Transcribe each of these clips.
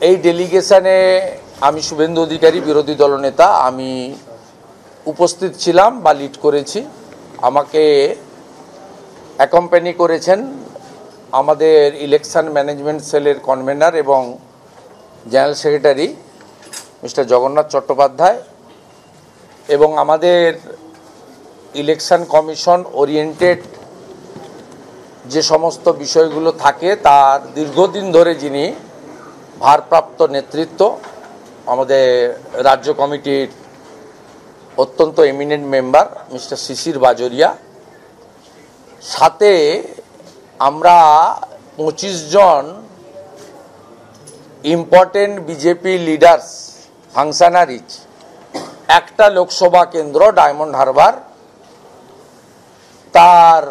এই ডেলিগেশনে আমি শুভেন্দু অধিকারী বিরোধী দলনেতা আমি উপস্থিত ছিলাম বা লিড করেছি। আমাকে অ্যাকম্প্যানি করেছেন আমাদের ইলেকশন ম্যানেজমেন্ট সেলের কনভেনার এবং general secretary mister Jagannath Chattopadhyay এবং আমাদের ইলেকশন কমিশন ওরিয়েন্টেড যে সমস্ত বিষয়গুলো থাকে তার দীর্ঘদিন ধরে যিনি ভারপ্রাপ্ত নেতৃত্ব আমাদের রাজ্য কমিটির অত্যন্ত এমিনেন্ট মেম্বার মিস্টার শিশির বাজরিয়া, সাথে আমরা 25 জন ইম্পর্টেন্ট বিজেপি লিডার্স ফাংশনারিজ একটা লোকসভা কেন্দ্র ডায়মন্ড হারবার তার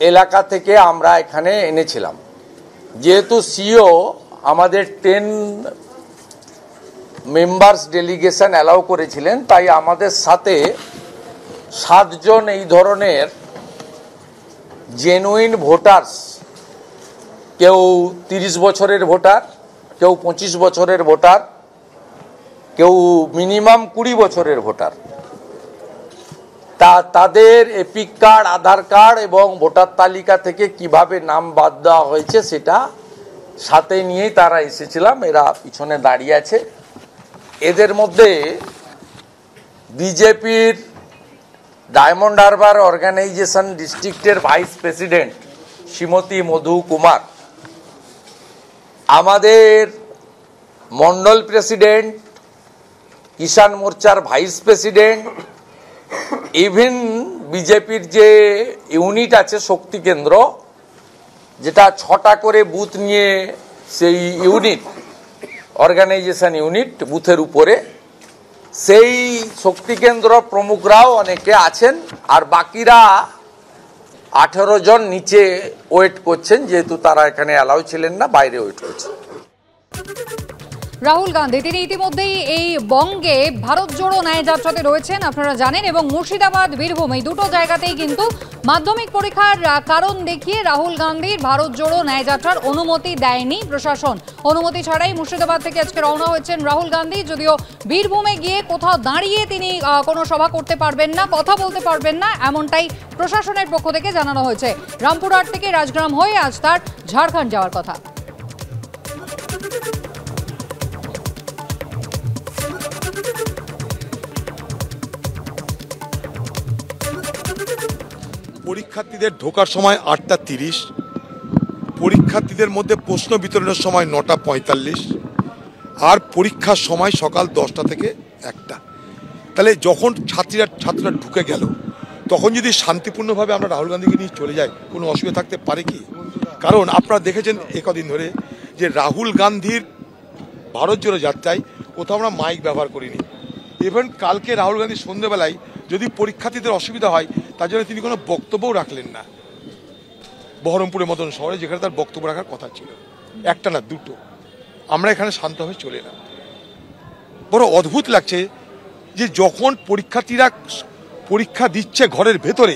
এলাকা থেকে আমরা এখানে এনেছিলাম। যেহেতু সিও আমাদের 10 মেম্বার্স ডেলিগেশন অ্যালাউ করেছিলেন, তাই আমাদের সাথে 7 জন এই ধরনের জেনুইন ভোটার্স, কেউ 30 বছরের ভোটার, কেউ 25 বছরের ভোটার, কেউ মিনিমাম 20 বছরের ভোটার, তাদের এপিক কার্ড, আধার কার্ড এবং ভোটার তালিকা থেকে কিভাবে নাম বাদ দেওয়া হয়েছে সেটা সাথে নিয়েই তারা এসেছিলাম। এরা পিছনে দাঁড়িয়ে আছে। এদের মধ্যে বিজেপির ডায়মন্ড হারবার অর্গানাইজেশন ডিস্ট্রিক্টের ভাইস প্রেসিডেন্ট শ্রীমতী মধু কুমার, আমাদের মন্ডল প্রেসিডেন্ট, কিষাণ মোর্চার ভাইস প্রেসিডেন্ট, ইভেন বিজেপির যে ইউনিট আছে শক্তি কেন্দ্র, যেটা 6টা করে বুথ নিয়ে সেই ইউনিট, অর্গানাইজেশন ইউনিট বুথের উপরে, সেই শক্তি কেন্দ্র প্রমুখরাও অনেকে আছেন। আর বাকিরা 18 জন নিচে ওয়েট করছেন, যেহেতু তারা এখানে অ্যালাউ ছিলেন না, বাইরে ওয়েট করছেন। রাহুল গান্ধী তিনি ইতিমধ্যেই এই বঙ্গে ভারত জোড়ো ন্যায় যাত্রাতে রয়েছেন, আপনারা জানেন, এবং মুর্শিদাবাদ, বীরভূম এই দুটো জায়গাতেই কিন্তু মাধ্যমিক পরীক্ষার কারণ দেখিয়ে রাহুল গান্ধীর ভারত জোড়ো ন্যায় যাত্রার অনুমতি দেয়নি প্রশাসন। অনুমতি ছাড়াই মুর্শিদাবাদ থেকে আজকে রওনা হয়েছেন রাহুল গান্ধী। যদিও বীরভূমে গিয়ে কোথাও দাঁড়িয়ে তিনি কোনো সভা করতে পারবেন না, কথা বলতে পারবেন না, এমনটাই প্রশাসনের পক্ষ থেকে জানানো হয়েছে। রামপুরহাট থেকে রাজগ্রাম হয়ে আজ তার ঝাড়খণ্ড যাওয়ার কথা। পরীক্ষার্থীদের ঢোকার সময় 8টা 30, পরীক্ষার্থীদের মধ্যে প্রশ্ন বিতরণের সময় 9টা 45, আর পরীক্ষার সময় সকাল 10টা থেকে 1টা। তাহলে যখন ছাত্ররা ঢুকে গেল, তখন যদি শান্তিপূর্ণভাবে আমরা রাহুল গান্ধীকে নিয়ে চলে যাই, কোনো অসুবিধা থাকতে পারে কি? কারণ আপনারা দেখেছেন একদিন ধরে যে রাহুল গান্ধীর ভারত জোড়ো যাত্রায় কোথাও আমরা মাইক ব্যবহার করিনি। ইভেন কালকে রাহুল গান্ধী সন্ধ্যেবেলায় যদি পরীক্ষার্থীদের অসুবিধা হয়, তার জন্য তিনি কোনো বক্তব্যও রাখলেন না। বহরমপুরের মতন শহরে যেখানে তার বক্তব্য রাখার কথা ছিল, একটা না 2টো, আমরা এখানে শান্তভাবে চলে এলাম। বড় অদ্ভুত লাগছে যে যখন পরীক্ষার্থীরা পরীক্ষা দিচ্ছে ঘরের ভেতরে,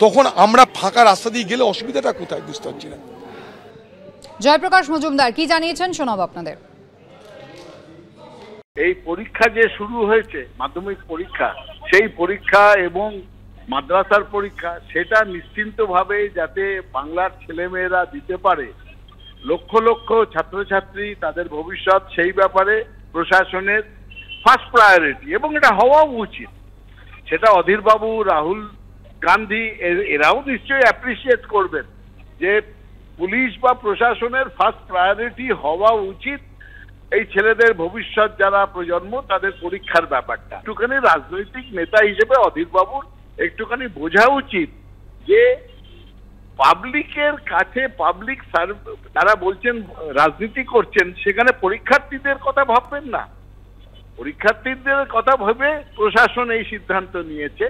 তখন আমরা ফাঁকা রাস্তা দিয়ে গেলে অসুবিধাটা কোথায় বুঝতে পারছি না। জয়প্রকাশ মজুমদার কি জানিয়েছেন শোনাব আপনাদের। এই পরীক্ষা যে শুরু হয়েছে, মাধ্যমিক পরীক্ষা, সেই পরীক্ষা এবং মাদ্রাসার পরীক্ষা, সেটা নিশ্চিন্তভাবে যাতে বাংলার ছেলেমেয়েরা দিতে পারে, লক্ষ লক্ষ ছাত্রছাত্রী, তাদের ভবিষ্যৎ, সেই ব্যাপারে প্রশাসনের ফার্স্ট প্রায়োরিটি, এবং এটা হওয়া উচিত। সেটা অধীরবাবু, রাহুল গান্ধী এরাও নিশ্চয়ই অ্যাপ্রিসিয়েট করবেন যে পুলিশ বা প্রশাসনের ফার্স্ট প্রায়োরিটি হওয়া উচিত এই ছেলেদের ভবিষ্যৎ, যারা প্রজন্ম, তাদের পরীক্ষার ব্যাপারটা। একটুখানি রাজনৈতিক নেতা হিসেবে অধীরবাবুর একটুখানি বোঝা উচিত যে পাবলিকের কাছে, পাবলিক তারা বলছেন রাজনীতি করছেন, সেখানে পরীক্ষার্থীদের কথা ভাববেন না। পরীক্ষার্থীদের কথা ভেবে প্রশাসন এই সিদ্ধান্ত নিয়েছে।